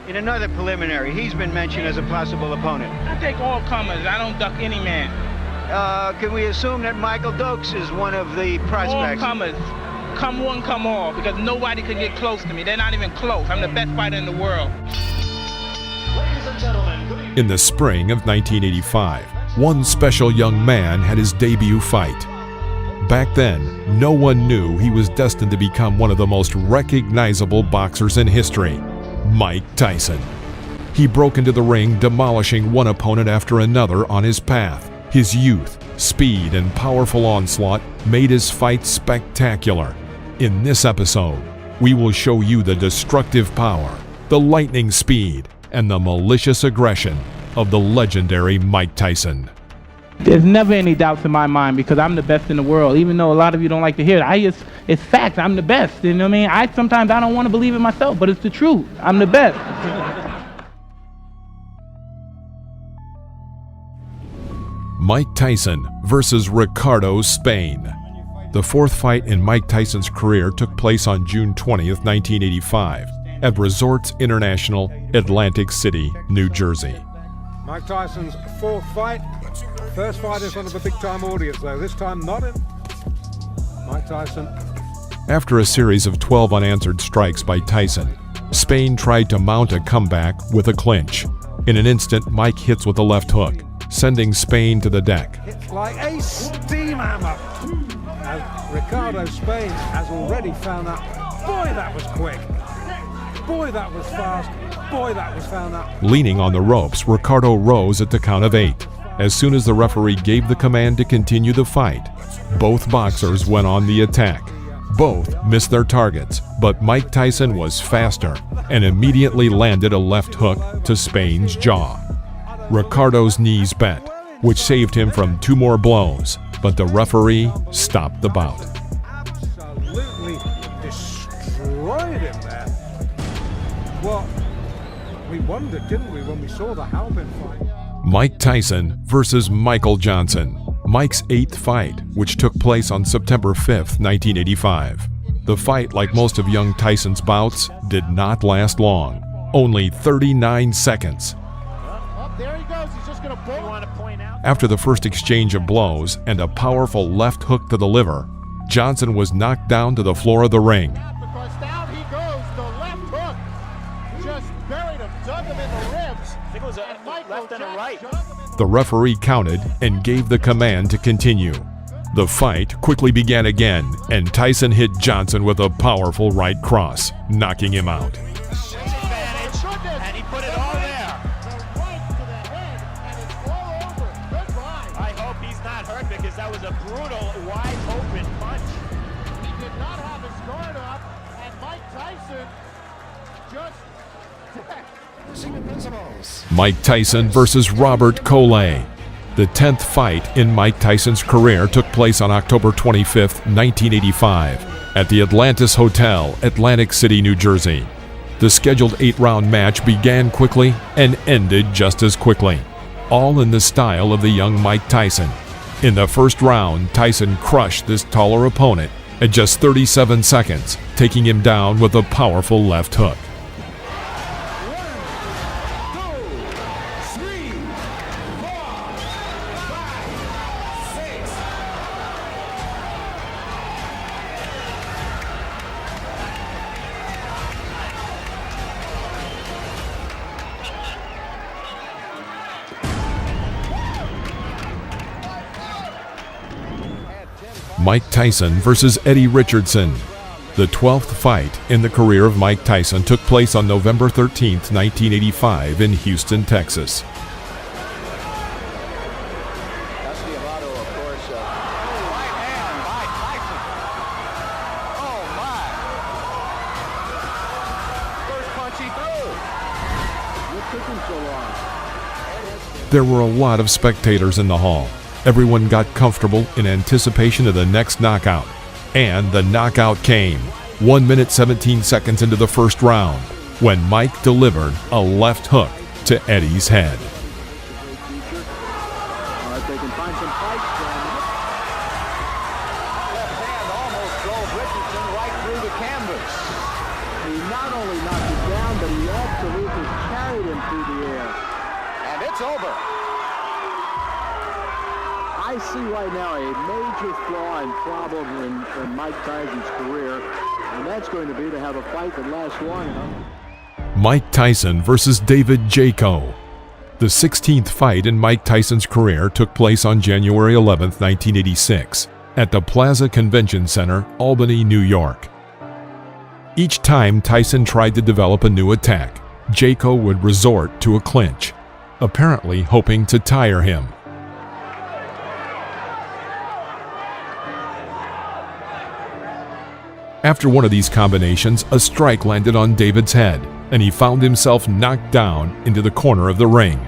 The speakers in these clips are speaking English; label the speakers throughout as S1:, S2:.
S1: In another preliminary, he's been mentioned as a possible opponent.
S2: I take all comers. I don't duck any man.
S1: Can we assume that Michael Dokes is one of the prospects?
S2: All comers. Come one, come all, because nobody could get close to me. They're not even close. I'm the best fighter in the world.
S3: Ladies and gentlemen, good evening.
S4: In the spring of 1985, one special young man had his debut fight. Back then, no one knew he was destined to become one of the most recognizable boxers in history, Mike Tyson. He broke into the ring, demolishing one opponent after another on his path. His youth, speed, and powerful onslaught made his fight spectacular. In this episode, we will show you the destructive power, the lightning speed, and the malicious aggression of the legendary Mike Tyson.
S2: There's never any doubts in my mind because I'm the best in the world. Even though a lot of you don't like to hear it, it's fact. I'm the best. You know what I mean? Sometimes I don't want to believe it myself, but it's the truth. I'm the best.
S4: Mike Tyson versus Ricardo Spain. The fourth fight in Mike Tyson's career took place on June 20th, 1985, at Resorts International, Atlantic City, New Jersey.
S5: Mike Tyson's fourth fight. First fight in front of a big-time audience, though. This time not in. Mike Tyson.
S4: After a series of 12 unanswered strikes by Tyson, Spain tried to mount a comeback with a clinch. In an instant, Mike hits with a left hook, sending Spain to the deck.
S5: Hits like a steam hammer. As Ricardo Spain has already found out. Boy, that was quick. Boy, that was fast. Boy, that was found out.
S4: Leaning on the ropes, Ricardo rose at the count of 8. As soon as the referee gave the command to continue the fight, both boxers went on the attack. Both missed their targets, but Mike Tyson was faster and immediately landed a left hook to Spain's jaw. Ricardo's knees bent, which saved him from 2 more blows, but the referee stopped the bout.
S5: Absolutely destroyed him there. Well, we wondered, didn't we, when we saw the Halpin fight?
S4: Mike Tyson versus Michael Johnson, Mike's 8th fight, which took place on September 5th, 1985. The fight, like most of young Tyson's bouts, did not last long, only 39 seconds.
S6: There he goes. He's just going to pull.
S4: After the first exchange of blows and a powerful left hook to the liver, Johnson was knocked down to the floor of the ring.
S6: Because down he goes. The left hook just buried him, dug him in the ribs. I think it was a left and a right.
S4: The referee counted and gave the command to continue. The fight quickly began again, and Tyson hit Johnson with a powerful right cross, knocking him out.
S6: That was a brutal, wide-open punch. He did not have his guard up, and Mike Tyson just...
S4: Mike Tyson versus Robert Coley. The 10th fight in Mike Tyson's career took place on October 25th, 1985, at the Atlantis Hotel, Atlantic City, New Jersey. The scheduled 8-round match began quickly and ended just as quickly, all in the style of the young Mike Tyson. In the first round, Tyson crushed this taller opponent at just 37 seconds, taking him down with a powerful left hook. Mike Tyson versus Eddie Richardson. The 12th fight in the career of Mike Tyson took place on November 13th, 1985 in Houston, Texas. There were a lot of spectators in the hall. Everyone got comfortable in anticipation of the next knockout. And the knockout came, 1 minute 17 seconds into the first round, when Mike delivered a left hook to Eddie's head.
S6: Not only knocked him down, but he absolutely it's over.
S7: I see right now a major flaw and problem in Mike Tyson's career, and that's going to be to have a fight that lasts long enough.
S4: Mike Tyson versus David Jaco. The 16th fight in Mike Tyson's career took place on January 11, 1986, at the Plaza Convention Center, Albany, New York. Each time Tyson tried to develop a new attack, Jaco would resort to a clinch, apparently hoping to tire him. After one of these combinations, a strike landed on David's head, and he found himself knocked down into the corner of the ring.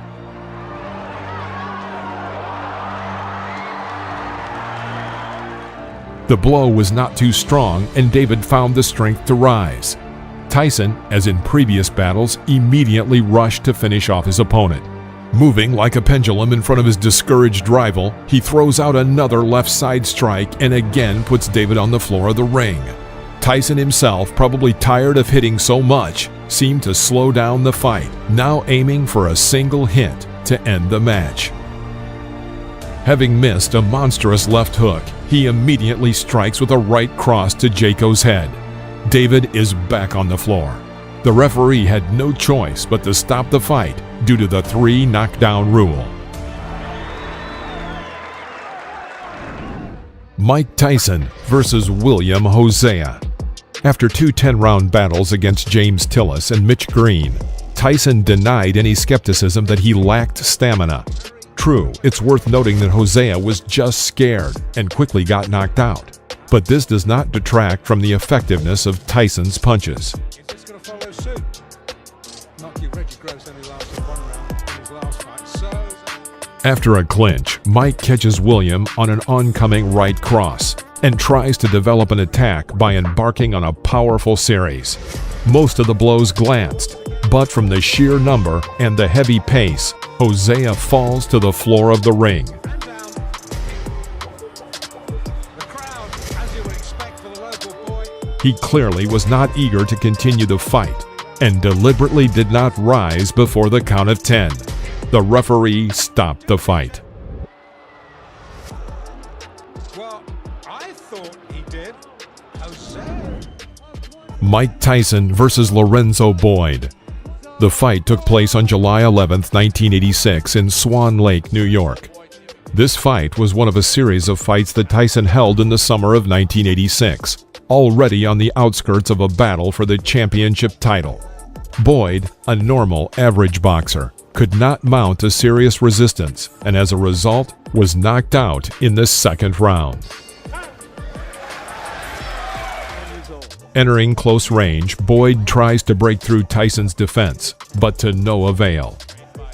S4: The blow was not too strong, and David found the strength to rise. Tyson, as in previous battles, immediately rushed to finish off his opponent. Moving like a pendulum in front of his discouraged rival, he throws out another left side strike and again puts David on the floor of the ring. Tyson himself, probably tired of hitting so much, seemed to slow down the fight, now aiming for a single hit to end the match. Having missed a monstrous left hook, he immediately strikes with a right cross to Jaco's head. David is back on the floor. The referee had no choice but to stop the fight due to the 3 knockdown rule. Mike Tyson versus William Hosea. After 2 10-round battles against James Tillis and Mitch Green, Tyson denied any skepticism that he lacked stamina. True, it's worth noting that Hosea was just scared and quickly got knocked out, but this does not detract from the effectiveness of Tyson's punches.
S5: He's just going to follow suit. Not your Reggie Gross only lasted 1 round in his last fight. So
S4: After a clinch, Mike catches William on an oncoming right cross and tries to develop an attack by embarking on a powerful series. Most of the blows glanced, but from the sheer number and the heavy pace, Hosea falls to the floor of the ring.
S5: and down. The crowd, as you would expect for the local boy,
S4: He clearly was not eager to continue the fight and deliberately did not rise before the count of 10. The referee stopped the fight.
S5: well, I thought he did. Jose.
S4: Mike Tyson versus Lorenzo Boyd. The fight took place on July 11, 1986 in Swan Lake, New York. This fight was one of a series of fights that Tyson held in the summer of 1986, already on the outskirts of a battle for the championship title. Boyd, a normal, average boxer, could not mount a serious resistance and as a result was knocked out in the second round. Entering close range, Boyd tries to break through Tyson's defense, but to no avail.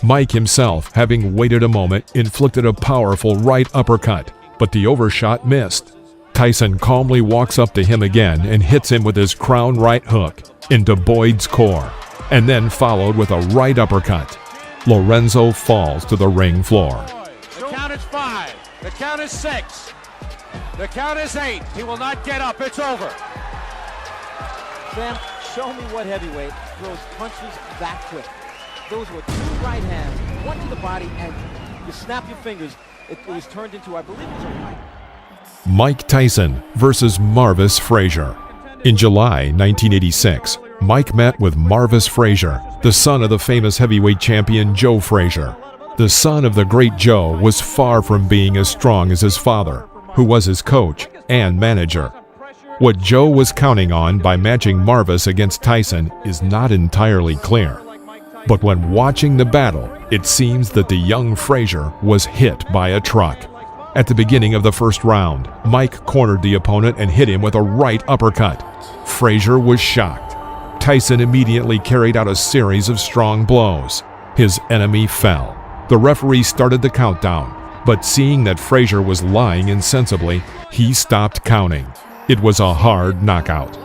S4: Mike himself, having waited a moment, inflicted a powerful right uppercut, but the overshot missed. Tyson calmly walks up to him again and hits him with his crown right hook into Boyd's core, and then followed with a right uppercut. Lorenzo falls to the ring floor.
S6: The count is 5. The count is 6. The count is 8. He will not get up. It's over.
S8: Sam, show me what heavyweight throws punches that quick. Those were 2 right hands, 1 to the body, and you snap your fingers. It was turned into, I believe it was a right.
S4: Mike Tyson versus Marvis Frazier. In July 1986, Mike met with Marvis Frazier, the son of the famous heavyweight champion Joe Frazier. The son of the great Joe was far from being as strong as his father, who was his coach and manager. What Joe was counting on by matching Marvis against Tyson is not entirely clear. But when watching the battle, it seems that the young Frazier was hit by a truck. At the beginning of the first round, Mike cornered the opponent and hit him with a right uppercut. Frazier was shocked. Tyson immediately carried out a series of strong blows. His enemy fell. The referee started the countdown, but seeing that Frazier was lying insensibly, he stopped counting. It was a hard knockout.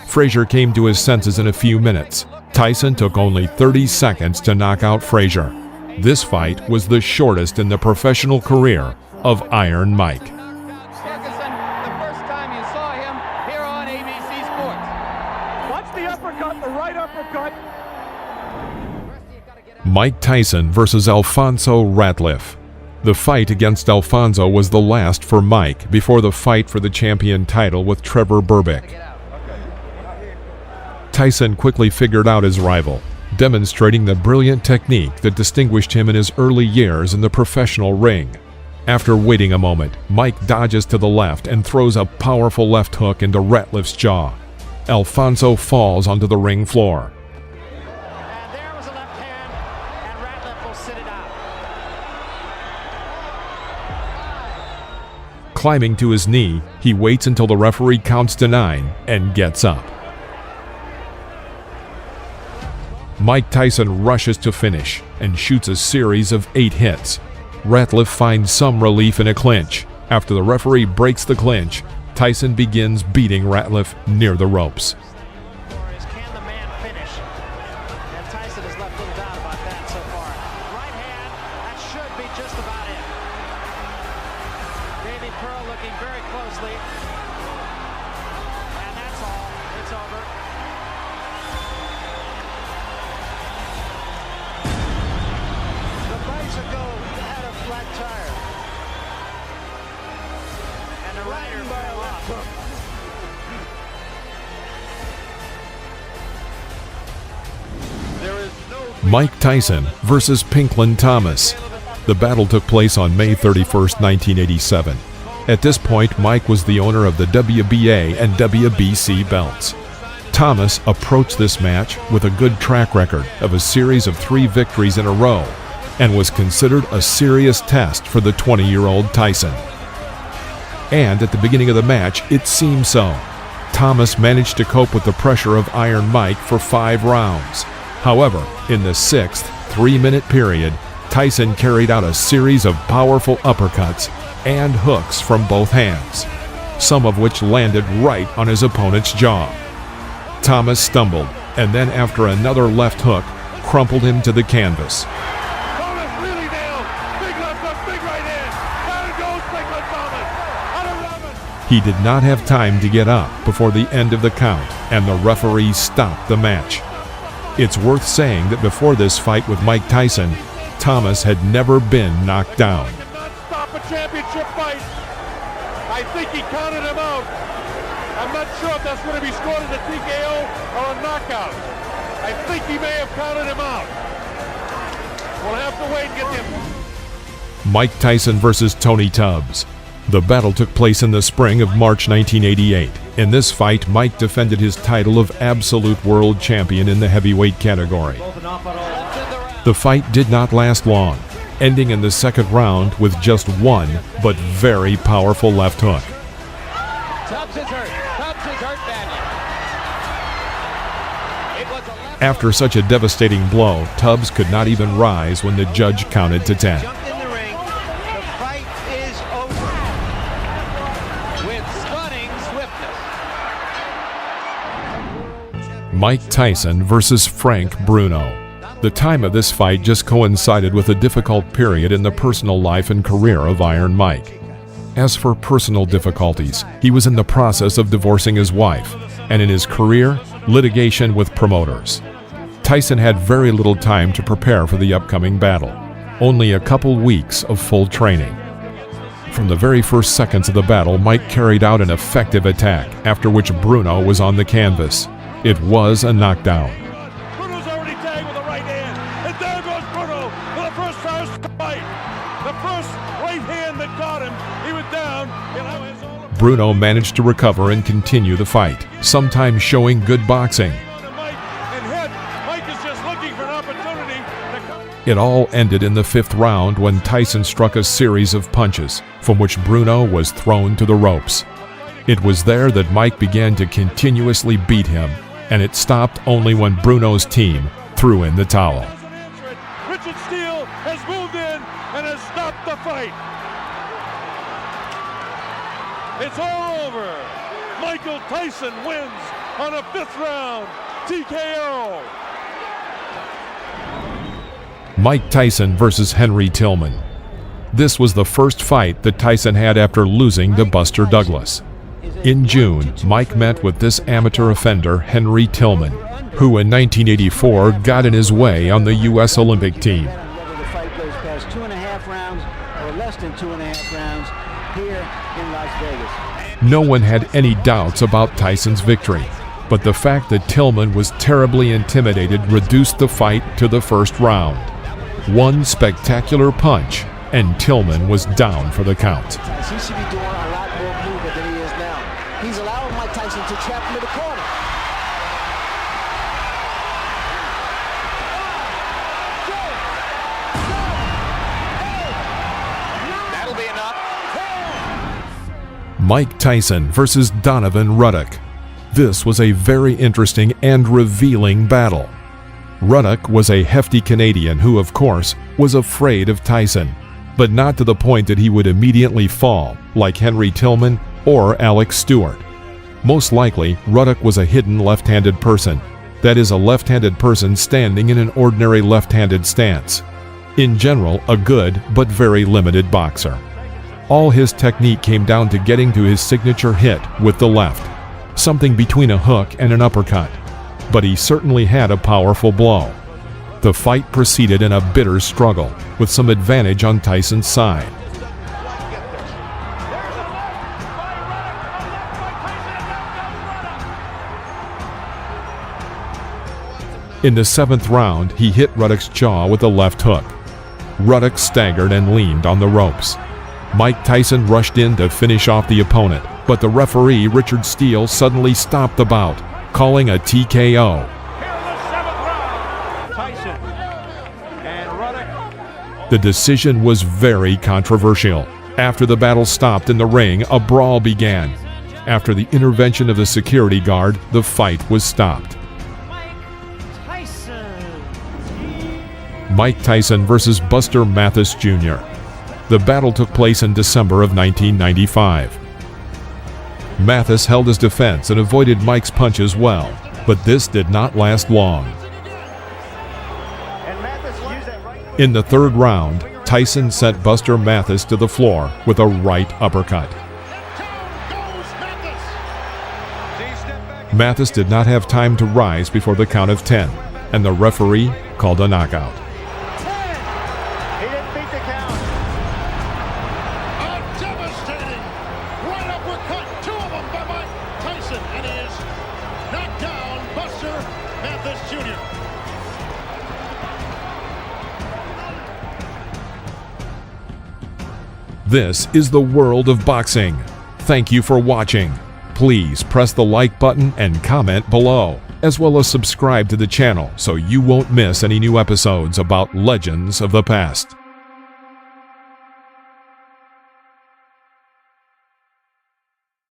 S4: Frazier came to his senses in a few minutes. Tyson took only 30 seconds to knock out Frazier. This fight was the shortest in the professional career of Iron Mike.
S9: Ferguson, the first time you saw him here on ABC Sports.
S6: Watch the uppercut, the right uppercut.
S4: Mike Tyson versus Alfonso Ratliff. The fight against Alfonso was the last for Mike before the fight for the champion title with Trevor Berbick. Tyson quickly figured out his rival, demonstrating the brilliant technique that distinguished him in his early years in the professional ring. After waiting a moment, Mike dodges to the left and throws a powerful left hook into Ratliff's jaw. Alfonso falls onto the ring floor.
S6: And there was a left hand, and Ratliff will sit it out.
S4: Climbing to his knee, he waits until the referee counts to 9 and gets up. Mike Tyson rushes to finish and shoots a series of 8 hits. Ratliff finds some relief in a clinch. After the referee breaks the clinch, Tyson begins beating Ratliff near the ropes.
S6: Can the man finish? And Tyson has left little doubt about that so far. Right hand, that should be just about it. Davey Pearl looking very closely. And that's all. It's over. The bicycle had a flat tire. And the rider fell off.
S4: Mike Tyson versus Pinklin Thomas. The battle took place on May 31, 1987. At this point, Mike was the owner of the WBA and WBC belts. Thomas approached this match with a good track record of a series of 3 victories in a row and was considered a serious test for the 20-year-old Tyson. And at the beginning of the match, it seemed so. Thomas managed to cope with the pressure of Iron Mike for 5 rounds. However, in the 6th 3-minute period, Tyson carried out a series of powerful uppercuts and hooks from both hands, some of which landed right on his opponent's jaw. Thomas stumbled, and then after another left hook, crumpled him to the canvas. He did not have time to get up before the end of the count, and the referee stopped the match. It's worth saying that before this fight with Mike Tyson, Thomas had never been knocked down.
S6: Stop a championship fight. I think he counted him out. I'm not sure if that's going to be scored as a TKO or a knockout. I think he may have counted him out. We'll have to wait and get him.
S4: Mike Tyson versus Tony Tubbs. The battle took place in the spring of March 1988. In this fight, Mike defended his title of absolute world champion in the heavyweight category. The fight did not last long, ending in the 2nd round with just one but very powerful left hook.
S9: Tubbs is hurt. Tubbs is hurt badly.
S4: After such a devastating blow, Tubbs could not even rise when the judge counted to 10.
S1: Jumped in the ring. The fight is over.
S9: With stunning swiftness.
S4: Mike Tyson versus Frank Bruno. The time of this fight just coincided with a difficult period in the personal life and career of Iron Mike. As for personal difficulties, he was in the process of divorcing his wife, and in his career, litigation with promoters. Tyson had very little time to prepare for the upcoming battle, only a couple weeks of full training. From the very first seconds of the battle, Mike carried out an effective attack, after which Bruno was on the canvas. It was a knockdown.
S6: Bruno's already tagged with a right hand. And there goes Bruno for the first fight. The first right hand that got him. He was down.
S4: Bruno managed to recover and continue the fight, sometimes showing good boxing. It all ended in the 5th round when Tyson struck a series of punches, from which Bruno was thrown to the ropes. It was there that Mike began to continuously beat him, and it stopped only when Bruno's team threw in the towel.
S6: Richard Steele has moved in and has stopped the fight. It's all over. Michael Tyson wins on a 5th round TKO.
S4: Mike Tyson versus Henry Tillman. This was the first fight that Tyson had after losing to Buster Douglas. In June, Mike met with this amateur offender, Henry Tillman, who in 1984 got in his way on the U.S. Olympic team.
S10: Whether the fight goes past 2.5 rounds or less than 2.5 rounds here in Las Vegas.
S4: No one had any doubts about Tyson's victory, but the fact that Tillman was terribly intimidated reduced the fight to the first round. One spectacular punch, and Tillman was down for the count.
S10: He should be doing a lot more movement than he is now. He's allowing Mike Tyson to trap him in the corner.
S9: That'll be enough.
S4: Mike Tyson versus Donovan Ruddock. This was a very interesting and revealing battle. Ruddock was a hefty Canadian who, of course, was afraid of Tyson, but not to the point that he would immediately fall, like Henry Tillman or Alex Stewart. Most likely, Ruddock was a hidden left-handed person. That is, a left-handed person standing in an ordinary left-handed stance. In general, a good but very limited boxer. All his technique came down to getting to his signature hit with the left, something between a hook and an uppercut. But he certainly had a powerful blow. The fight proceeded in a bitter struggle, with some advantage on Tyson's side. In the 7th round, he hit Ruddock's jaw with a left hook. Ruddock staggered and leaned on the ropes. Mike Tyson rushed in to finish off the opponent, but the referee, Richard Steele, suddenly stopped the bout, calling a TKO. The decision was very controversial. After the battle stopped in the ring, a brawl began. After the intervention of the security guard, the fight was stopped. Mike Tyson versus Buster Mathis Jr. The battle took place in December of 1995. Mathis held his defense and avoided Mike's punches well, but this did not last long. In the 3rd round, Tyson sent Buster Mathis to the floor with a right uppercut. Mathis did not have time to rise before the count of 10, and the referee called a knockout. This is the world of boxing. Thank you for watching. Please press the like button and comment below, as well as subscribe to the channel so you won't miss any new episodes about legends of the past.